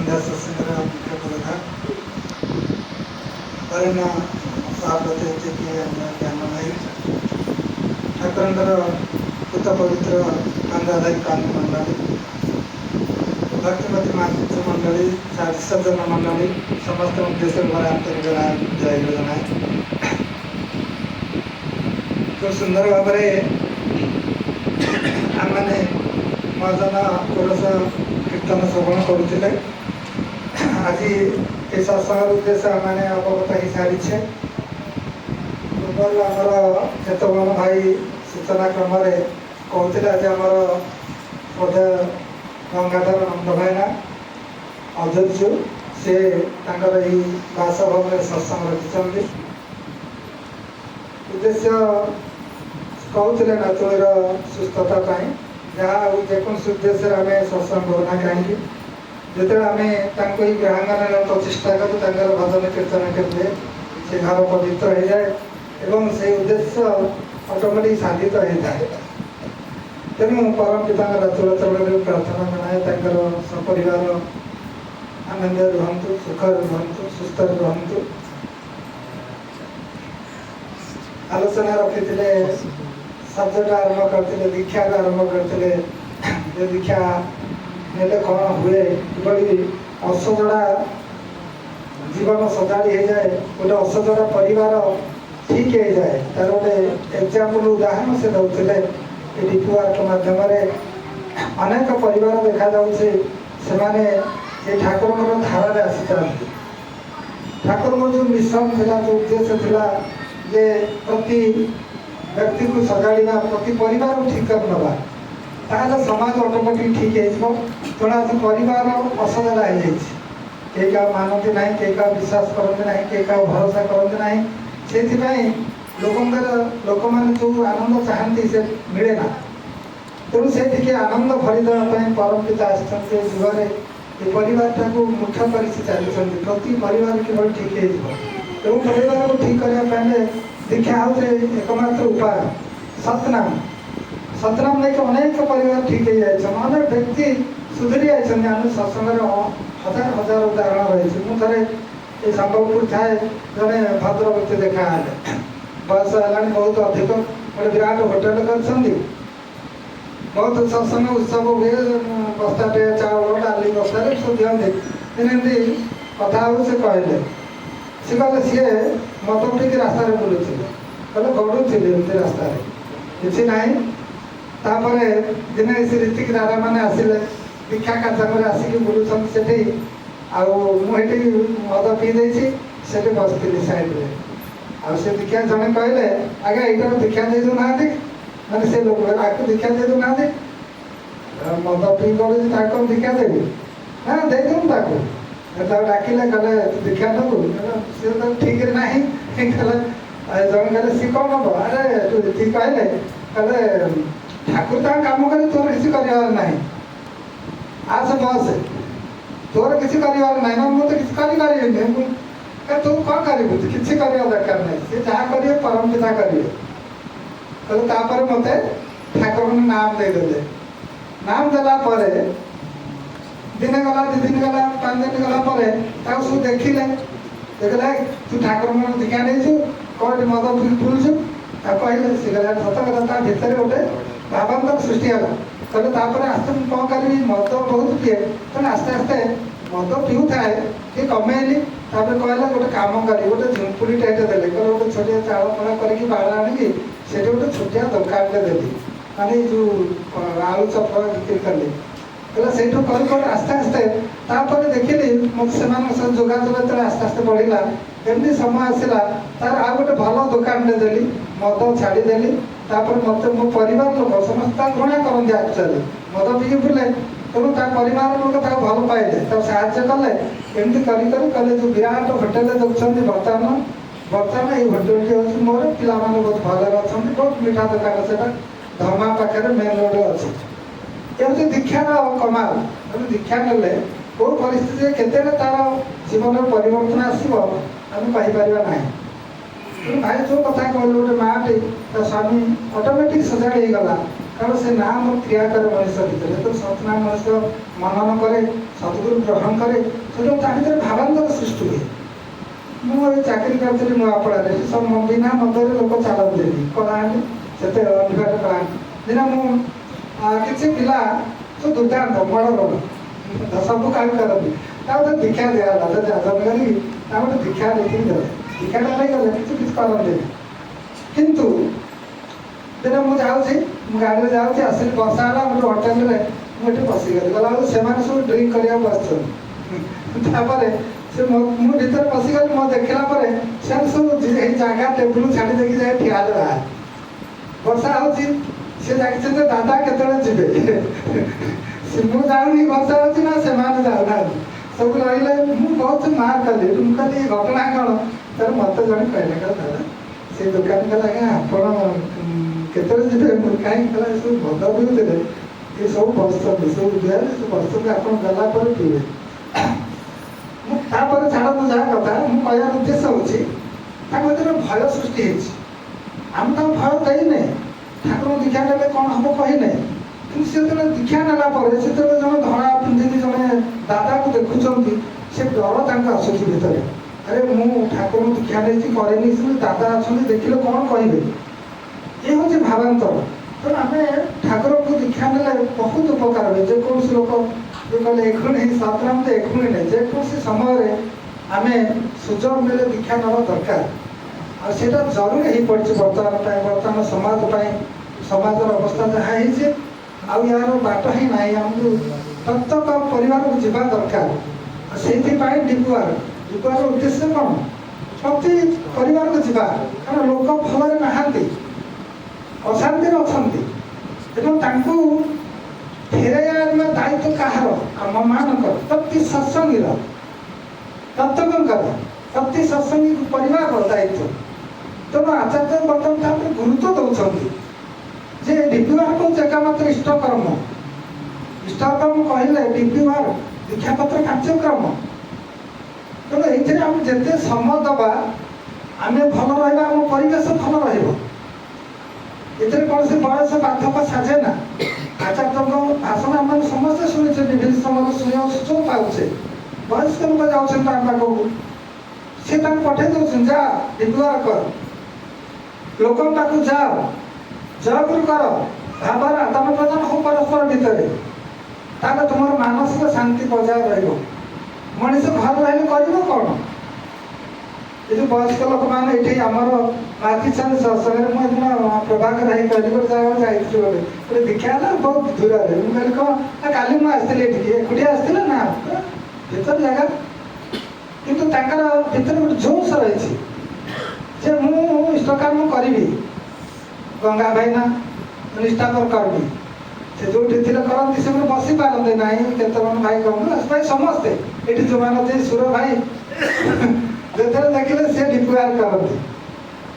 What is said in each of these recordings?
संध्या सत्संग मुख्य प्रधान परिणा सभापति ज्ञान भाई ठाकुर कृत पवित्र अंगाधारी कानून मंडली भक्तिमती मातृ मंडली सज्जन मंडली समस्त उद्देश्य भर आंतरिक जय जनाए खूब सुंदर भाव आम मैंने मर्जना कोरस कीर्तन श्रवण करुले आज ये सत्संग उद्देश्य मैंने अवगत हो सारी पूर्व आमर चेतवन भाई सूचना क्रम कहते आज आमर पद गंगाधर नंद भाईना अध्यक्ष से बासभवन में सत्संग रखिंट उद्देश्य कहते नातुणीर सुस्थता जहाँ जेकोसी उद्देश्य आम सत्संग करूना कहीं जो आम गृहांगन प्रचेषा करूँ भजन कीर्तन करेंगे से घर पवित्र हो जाए एवं से उद्देश्य ऑटोमेटिक साधित होता है। तेणु परम पिता रातुल चरण प्रार्थना जनाए सपरिवार आनंद रुहतु सुख रुहतु सुस्थ रुहतु। आलोचना रखी सब्जेक्ट आरंभ करते दीक्षा आरंभ करते दीक्षा ने कौन हुए कि असजड़ा जीवन सजाड़ी हो जाए गोटे असजड़ा परिवार ठीक हो जाए तार गोटे एग्जाम्पल उदाहरण से दौले डीपी आर्ट मध्यम अनेक परिवार देखा जाऊे से ठाकुर धारा आसी जाती ठाकुर जो मिशन था जो उद्देश्य था जे प्रति व्यक्ति को सजाड़ा प्रति परिवार ठीक कर नवा ताहले समाज ऑटोमेटिक ठीक हो तेणु आज परिवार असजड़ा हो जाए कई क्या मानती ना कई क्या विश्वास करते ना कई क्या भरोसा करते ना से लोक मैंने जो आनंद चाहती से मिले ना तेणु से आनंद भरीदेवाई परम पिता आसते जुगे ये परिवार को मुख्य कर चलती प्रति परिवार किभली ठीक हो तेणु परिवार को ठीक करने दीक्षा हूँ एकमात्र उपाय सतनाम सतनाम नहीं अनेक परिवार ठीक हो जाए अनेक व्यक्ति सुधरी जाइए आम सत्संग हजार हजार उदाहरण रही मुझे ये संबलपुर थाए जड़े भद्र व्यक्ति देखा बयस है बहुत अधिक गोटे विराट होटेल कर बहुत सत्संग उत्सव हुए बस्ताटे चाउल डाली बस्ता सब दिखते दिने कथा से कहले सी कहले सी मद पीक रास्ता बुलूले कहले गड़ुले रास्ता किसी ना दिने से ऋतिक दादा मैंने आसिले दीक्षा कार्यक्रम आसिक बुलूँ से मुझे मद पी से बसती सैड्रे से दीक्षा जड़े कहले आगे यहाँ दीक्षा दे दूना मैंने से लोग आपको दीक्षा दे दूना मद पी कर दीक्षा देवी हाँ दे दूँ डाकिले कहले दीक्षा देवु सी तो ठीक ना जन कहले सी कौन हम अरे तू ठीक कहले कहले ठाकुर तक कम कर तोर किसी कर ना आज बस तोर किसी कर ना मुझे किसी कर तू कौन करू किसी करवा दरकार नहीं सी जहाँ करेंगे परम पिता करेंगे कहते मत ठाकुर नाम देदेले नाम देला दिने गला दि दिन गला 5 दिन गला सब देखिले देखला तू ठाकुर दीक्षा नहीं कौन मद बुलूँ कहले सी गला सत कथा भितर गोटे भावांतर सृष्टि है कहले आस्ते कौन करी मद बहुत पीए तेना आस्ते आस्ते मद पीऊ थाए कि कमेली कहला गोटे कम करी गोटे झुंपुड़ी टाइट देले कहले गोटे छोटिया चाउल फड़ा करके बाड़ आनिकी से गोटे छोटिया दुकान देली माने जो आलू चप बिक्री कले कहला से आस्ते आस्ते देखिली से जोगाजोग आस्ते आस्ते बढ़ला एमती समय आसला तार आ गोटे भल दुकान देली मद छाड़देली मत मो परिवार लोक समस्त घृणा करते एक्चुअली मद पीकी बुले तेणु परिवार लोक भल पाइले साहय कले एमती कहले जो विराट होटेल देखते बर्तमान ये होटेल हूँ मोर पिला बहुत भल अच्छा बहुत मीठा दुकान से धर्मा पाखे मेन रोड अच्छी एमती दीक्षार कमाल दीक्षा ने कौ परिस्थिति केते तार जीवन परिवर्तन आसो आम कहीपर ना भाई जो कथा कहल गोटे माँटे स्वामी ऑटोमेटिक सजाड़ गला କାରଣ ସେ ନାଁ ମୋର କ୍ରିୟା କରେ ମଣିଷ ଭିତରେ। ଯେତେବେଳେ ସତନାମ ମଣିଷ ମନନ କରେ, ସଦ୍ଗୁରୁ ଗ୍ରହଣ କରେ, ସେତେବେଳେ ତା ଭିତରେ ଭାବାନ୍ତର ସୃଷ୍ଟି ହୁଏ। ମୁଁ ଏ ଚାକିରି କରିଥିଲି ନୂଆପଡ଼ାରେ, ସବୁ ବିନା ମଦରେ ଲୋକ ଚାଲନ୍ତିନି, କଳାହାଣ୍ଡି ସେତେ ଅଭିଘାତ କଳାହାଣ୍ଡି। ଦିନ ମୁଁ କିଛି ପିଲା ସବୁ ଦୁର୍ଦାନ୍ତ ବଡ଼ ବଡ଼ ସବୁ କାମ କରନ୍ତି, ତା ଗୋଟେ ଦୀକ୍ଷା ଦିଆଗଲା, ଯାଜନ କରି ତା ଗୋଟେ ଦୀକ୍ଷା ଦେଇକି ଦେଲେ। ଦୀକ୍ଷାଟା ନେଇଗଲେ କିଛି କରନ୍ତିନି। କିନ୍ତୁ ଦିନେ ମୁଁ ଯାଉଛି, ମୁଁ ଗାଡ଼ିରେ ଯାଉଛି, ଆସିଲି ବର୍ଷା ହେଲା, ଗୋଟେ ହୋଟେଲରେ ମୁଁ ଏଠି ପଶିଗଲି। ଗଲାବେଳକୁ ସେମାନେ ସବୁ ଡ୍ରିଙ୍କ କରିବାକୁ ବସିଛନ୍ତି। ତାପରେ ସେ ମୁଁ ଭିତରେ ପଶିଗଲି, ମୁଁ ଦେଖିଲା ପରେ ସେମାନେ ସବୁ ଏଇ ଜାଗା ଟେବୁଲ ଛାଡ଼ି ଦେଇକି ଯାଇ ଠିଆ ହେଲେ ବାହାରେ। ବର୍ଷା ହେଉଛି, ସେ ଜାଣିଛନ୍ତି ଦାଦା କେତେବେଳେ ଯିବେ। ମୁଁ ଯାଉନି, ବର୍ଷା ହେଉଛି ନା ସେମାନେ ଯାଉନାହାନ୍ତି, ସବୁ ରହିଲେ। ମୁଁ ବହୁତ ମାର କଲି। ମୁଁ କହିଲି ଏ ଘଟଣା କ'ଣ? ତାର ମୋତେ ଜଣେ କହିଲେ, ଦାଦା ସେ ଦୋକାନ କଲା, ଆଜ୍ଞା ଆପଣ କେତେବେଳେ ଯିବେ? ମୁଁ କାହିଁକି କଲା, ଏସବୁ ମଦ ପିଉଥିଲେ, ଏସବୁ ବସୁଛନ୍ତି, ସବୁ ଦୁଆରେ ସବୁ ବସୁଛନ୍ତି, ଆପଣ ଗଲା ପରେ ପିଇବେ। ମୁଁ ତାପରେ ଛାଡ଼ନ୍ତୁ ଯାହା କଥା, ମୁଁ କହିବାର ଉଦ୍ଦେଶ୍ୟ ହେଉଛି ତାଙ୍କ ଭିତରେ ଭୟ ସୃଷ୍ଟି ହେଇଛି। ଆମେ ତାଙ୍କୁ ଭୟ ଦେଇନେ, ଠାକୁରଙ୍କୁ ଦୀକ୍ଷା ନେଲେ କ'ଣ ହେବ କହିନେ। କିନ୍ତୁ ସେ ଯେତେବେଳେ ଦୀକ୍ଷା ନେଲା ପରେ, ସେତେବେଳେ ଜଣେ ଧଳା ପିନ୍ଧିକି ଜଣେ ଦାଦାକୁ ଦେଖୁଛନ୍ତି, ସେ ଡର ତାଙ୍କୁ ଆସୁଛି ଭିତରେ। ଆରେ ମୁଁ ଠାକୁରଙ୍କୁ ଦୀକ୍ଷା ନେଇଛି, କରେନି, ସେ ଦାଦା ଅଛନ୍ତି, ଦେଖିଲେ କ'ଣ କହିବେ। ଏ ହେଉଛି ଭାବାନ୍ତର। ତେଣୁ ଆମେ ଠାକୁରଙ୍କୁ ଦୀକ୍ଷା ନେଲେ ବହୁତ ଉପକାର ହୁଏ। ଯେକୌଣସି ଲୋକ କହିଲେ ଏଖୁଣି ସତନାମ ତ ଏଖୁଣି ନାହିଁ, ଯେକୌଣସି ସମୟରେ ଆମେ ସୁଯୋଗ ମିଳେ ଦୀକ୍ଷା ନେବା ଦରକାର। ଆଉ ସେଇଟା ଜରୁରୀ ହେଇପଡ଼ିଛି ବର୍ତ୍ତମାନ ପାଇଁ, ବର୍ତ୍ତମାନ ସମାଜ ପାଇଁ। ସମାଜର ଅବସ୍ଥା ଯାହା ହେଇଛି, ଆଉ ଏହାର ବାଟ ହିଁ ନାହିଁ। ଆମକୁ ପ୍ରତ୍ୟେକ ପରିବାରକୁ ଯିବା ଦରକାର। ଆଉ ସେଇଥିପାଇଁ ଡିପୁଆର ଉଦ୍ଦେଶ୍ୟ କ'ଣ? ପ୍ରତି ପରିବାରକୁ ଯିବା, କାରଣ ଲୋକ ଭଲରେ ନାହାନ୍ତି, ଅଶାନ୍ତିରେ ଅଛନ୍ତି। ଏବଂ ତାଙ୍କୁ ଫେରାଇ ଆଣିବା ଦାୟିତ୍ୱ କାହାର? ଆମମାନଙ୍କର, ପ୍ରତି ସତ୍ସଙ୍ଗୀର, ପ୍ରତ୍ୟେକଙ୍କର, ପ୍ରତି ସତ୍ସଙ୍ଗୀ ପରିବାରର ଦାୟିତ୍ୱ। ତେଣୁ ଆଚାର୍ଯ୍ୟ ବର୍ତ୍ତମାନ ତା ଉପରେ ଗୁରୁତ୍ୱ ଦେଉଛନ୍ତି ଯେ ଡିପିୱାର ହେଉଛି ଏକାମାତ୍ର ଇଷ୍ଟକର୍ମ। ଇଷ୍ଟକର୍ମ କହିଲେ ଡିପିୱାର ଦୀକ୍ଷାପତ୍ର କାର୍ଯ୍ୟକ୍ରମ। ତେଣୁ ଏଇଥିରେ ଆମେ ଯେତେ ସମୟ ଦେବା, ଆମେ ଭଲ ରହିବା, ଆମ ପରିବେଶ ଭଲ ରହିବ। ଏଥିରେ କୌଣସି ବୟସ ପାର୍ଥକ୍ୟ ସାଜେ ନା। ଆଚାର୍ଯ୍ୟଙ୍କ ଭାଷଣ ଆମେ ସମସ୍ତେ ଶୁଣିଛେ, ବିଭିନ୍ନ ସମୟରେ ଶୁଣିବାକୁ ସୁଯୋଗ ପାଉଛେ। ବୟସ୍କ ଲୋକ ଯାଉଛନ୍ତି ଆମ ପାଖକୁ, ସେ ତାଙ୍କୁ ପଠେଇ ଦେଉଛନ୍ତି, ଯା ଡିପିୱାର କର, ଲୋକଙ୍କ ପାଖକୁ ଯାଅ, ଜୟଗୁରୁ କର, ଭାବର ଆଦାନ ପ୍ରଦାନ ହଉ ପରସ୍ପର ଭିତରେ, ତାହେଲେ ତୁମର ମାନସିକ ଶାନ୍ତି ବଜାୟ ରହିବ। ମଣିଷ ଘରେ ରହିଲେ କରିବ କ'ଣ? ଏ ଯେଉଁ ବୟସ୍କ ଲୋକମାନେ ଏଠି ଆମର ମାତିଛନ୍ତି ସତ୍ସଙ୍ଗରେ। ମୁଁ ଏଦିନ ପ୍ରଭାକର ହେଇ କହିଲି, ଗୋଟେ ଜାଗାକୁ ଯାଇଥିଲି, ଗୋଟେ ଦୀକ୍ଷା ହେଲା ବହୁତ ଦୂରରେ। ମୁଁ କହିଲି କ'ଣ ନା, କାଲି ମୁଁ ଆସିଥିଲି ଏଠିକି, ଏକୁଟିଆ ଆସିଥିଲେ ନା, ଭିତର ଜାଗା। କିନ୍ତୁ ତାଙ୍କର ଭିତରେ ଗୋଟେ ଜୋଶ ରହିଛି ଯେ ମୁଁ ଇଷ୍ଟକର୍ମ କରିବି, ଗଙ୍ଗା ଭାଇନା ନିଷ୍ଠାପର କରିବି। ସେ ଯେଉଁଠି ଥିଲେ କରନ୍ତି, ସେମାନେ ବସିପାରନ୍ତି ନାହିଁ। କେତେଜଣ ଭାଇ କହନ୍ତୁ, ଭାଇ ସମସ୍ତେ ଏଠି ଯେଉଁମାନେ ଅଛି, ସୁର ଭାଇ ଯେତେବେଳେ ଦେଖିଲେ ସେ ଡିପିୱାର କରନ୍ତି।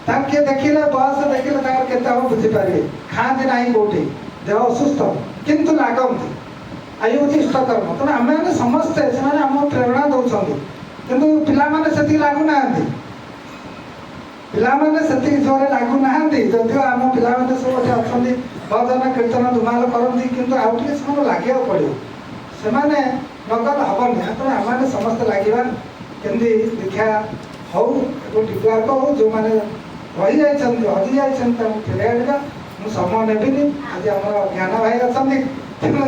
ତାଙ୍କୁ କିଏ ଦେଖିଲେ, ବୟସ ଦେଖିଲେ ତାଙ୍କର କେତେ ହେବ ବୁଝିପାରିବେ। ଖାଆନ୍ତି ନାହିଁ କେଉଁଠି, ଦେହ ଅସୁସ୍ଥ, କିନ୍ତୁ ଲାଗନ୍ତି। ଆଉ ଇଏ ହେଉଛି ଇଷ୍ଟକର୍ମ। ତେଣୁ ଆମେମାନେ ସମସ୍ତେ, ସେମାନେ ଆମକୁ ପ୍ରେରଣା ଦେଉଛନ୍ତି, କିନ୍ତୁ ପିଲାମାନେ ସେତିକି ଲାଗୁନାହାନ୍ତି। ପିଲାମାନେ ସେତିକି ଜୋରରେ ଲାଗୁନାହାନ୍ତି। ଯଦିଓ ଆମ ପିଲାମାନେ ସବୁ ଏଠି ଅଛନ୍ତି, ଭଜନ କୀର୍ତ୍ତନ ଧୁମାଲ କରନ୍ତି, କିନ୍ତୁ ଆଉ ଟିକେ ସେମାନଙ୍କୁ ଲାଗିବାକୁ ପଡ଼ିବ। ସେମାନେ ନଗଲେ ହେବନି। ତେଣୁ ଆମମାନେ ସମସ୍ତେ ଲାଗିବା, କେମିତି ଦୀକ୍ଷା ହଉ ଏବଂ ଡିପିୱାର୍କ ହଉ, ଯେଉଁମାନେ ରହିଯାଇଛନ୍ତି, ହଜି ଯାଇଛନ୍ତି, ତାଙ୍କୁ ଫେରାଇ ଆଣିବା। ମୁଁ ସମୟ ନେବିନି। ଆଜି ଆମର ଜ୍ଞାନ ଭାଇ ଅଛନ୍ତି, ତେଣୁ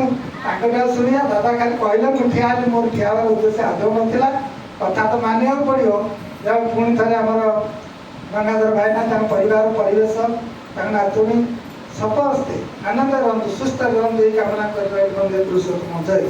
ତାଙ୍କଠାରୁ ଶୁଣିବା। ଦାଦା ଖାଲି କହିଲେ ମୁଁ ଠିଆ ହେଲି, ମୋର ଠିଆ ହେବାର ଉଦ୍ଦେଶ୍ୟ ଆଦୌ ନଥିଲା। କଥା ତ ମାନିବାକୁ ପଡ଼ିବ। ଯାହା ପୁଣି ଥରେ ଆମର ଗଙ୍ଗାଧର ଭାଇନା, ତାଙ୍କ ପରିବାର, ପରିବେଶ, ତାଙ୍କ ନାତୁଣୀ ସମସ୍ତେ ଆନନ୍ଦରେ ରୁହନ୍ତୁ, ସୁସ୍ଥ ରୁହନ୍ତୁ, ଏଇ କାମନା କରିବା। ପୁରୁଷୋତ୍ତମ ଜୟ।